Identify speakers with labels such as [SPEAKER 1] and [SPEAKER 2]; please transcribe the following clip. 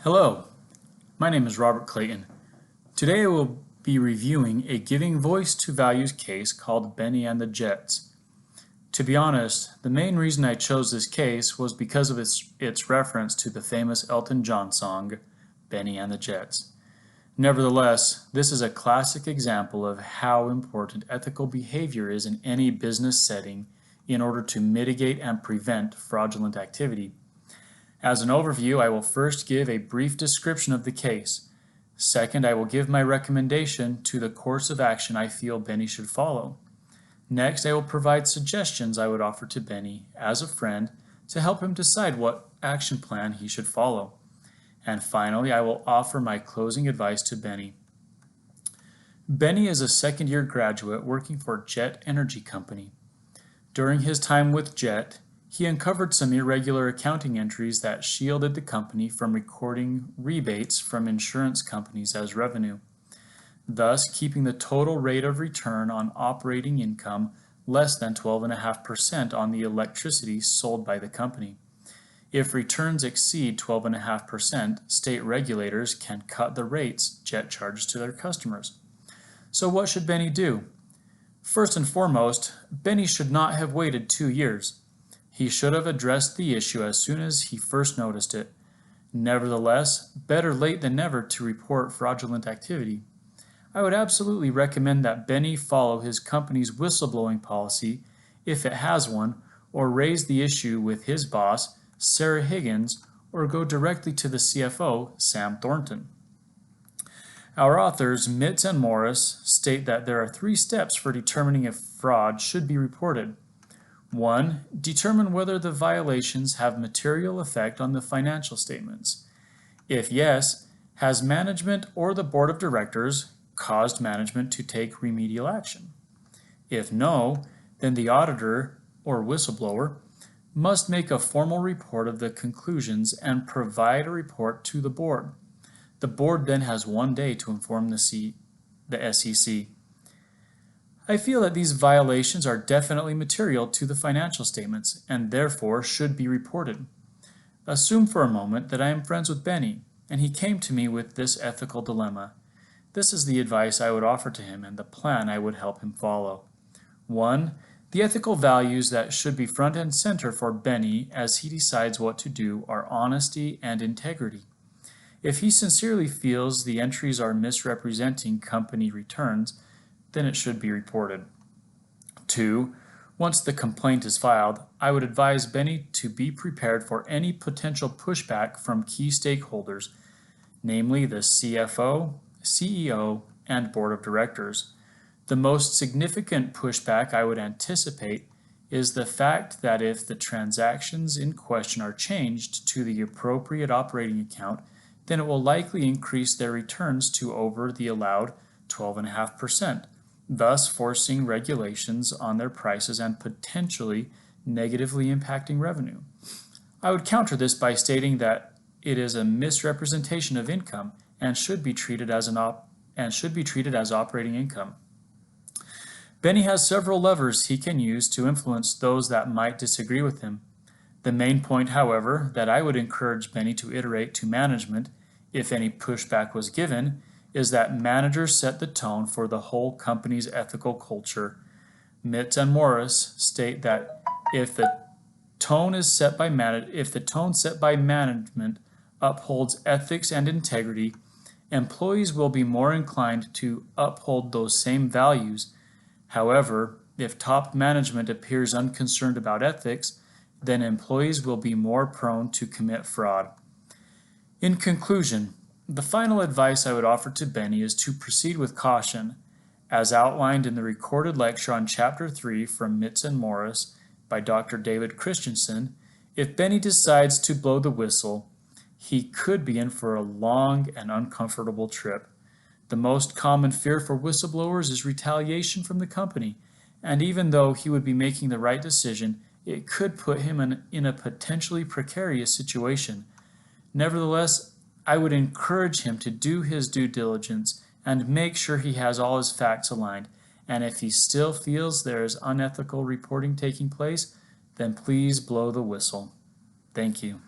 [SPEAKER 1] Hello, my name is Robert Clayton. Today I will be reviewing a giving voice to values case called Bennie and the Jets. To be honest, the main reason I chose this case was because of its reference to the famous Elton John song, Bennie and the Jets. Nevertheless, this is a classic example of how important ethical behavior is in any business setting in order to mitigate and prevent fraudulent activity. As an overview, I will first give a brief description of the case. Second, I will give my recommendation to the course of action I feel Bennie should follow. Next, I will provide suggestions I would offer to Bennie as a friend to help him decide what action plan he should follow. And finally, I will offer my closing advice to Bennie. Bennie is a second-year graduate working for Jet Energy Company. During his time with Jet, he uncovered some irregular accounting entries that shielded the company from recording rebates from insurance companies as revenue, thus keeping the total rate of return on operating income less than 12.5% on the electricity sold by the company. If returns exceed 12.5%, state regulators can cut the rates Jet charges to their customers. So what should Bennie do? First and foremost, Bennie should not have waited 2 years. He should have addressed the issue as soon as he first noticed it. Nevertheless, better late than never to report fraudulent activity. I would absolutely recommend that Bennie follow his company's whistleblowing policy, if it has one, or raise the issue with his boss, Sarah Higgins, or go directly to the CFO, Sam Thornton. Our authors, Mitz and Morris, state that there are 3 steps for determining if fraud should be reported. 1. Determine whether the violations have material effect on the financial statements. If yes, has management or the board of directors caused management to take remedial action? If no, then the auditor or whistleblower must make a formal report of the conclusions and provide a report to the board. The board then has 1 day to inform the SEC. I feel that these violations are definitely material to the financial statements and therefore should be reported. Assume for a moment that I am friends with Bennie and he came to me with this ethical dilemma. This is the advice I would offer to him and the plan I would help him follow. 1. The ethical values that should be front and center for Bennie as he decides what to do are honesty and integrity. If he sincerely feels the entries are misrepresenting company returns, then it should be reported. 2. Once the complaint is filed, I would advise Bennie to be prepared for any potential pushback from key stakeholders, namely the CFO, CEO, and board of directors. The most significant pushback I would anticipate is the fact that if the transactions in question are changed to the appropriate operating account, then it will likely increase their returns to over the allowed 12.5%. thus forcing regulations on their prices and potentially negatively impacting revenue. I would counter this by stating that it is a misrepresentation of income and should be treated as operating income. Bennie has several levers he can use to influence those that might disagree with him. The main point, however, that I would encourage Bennie to iterate to management, if any pushback was given, is that managers set the tone for the whole company's ethical culture. Mitz and Morris state that if the tone set by management upholds ethics and integrity, employees will be more inclined to uphold those same values. However, if top management appears unconcerned about ethics, then employees will be more prone to commit fraud. In conclusion, the final advice I would offer to Bennie is to proceed with caution. As outlined in the recorded lecture on Chapter 3 from Mitz and Morris by Dr. David Christensen, if Bennie decides to blow the whistle, he could be in for a long and uncomfortable trip. The most common fear for whistleblowers is retaliation from the company, and even though he would be making the right decision, it could put him in a potentially precarious situation. Nevertheless, I would encourage him to do his due diligence and make sure he has all his facts aligned, and if he still feels there is unethical reporting taking place, then please blow the whistle. Thank you.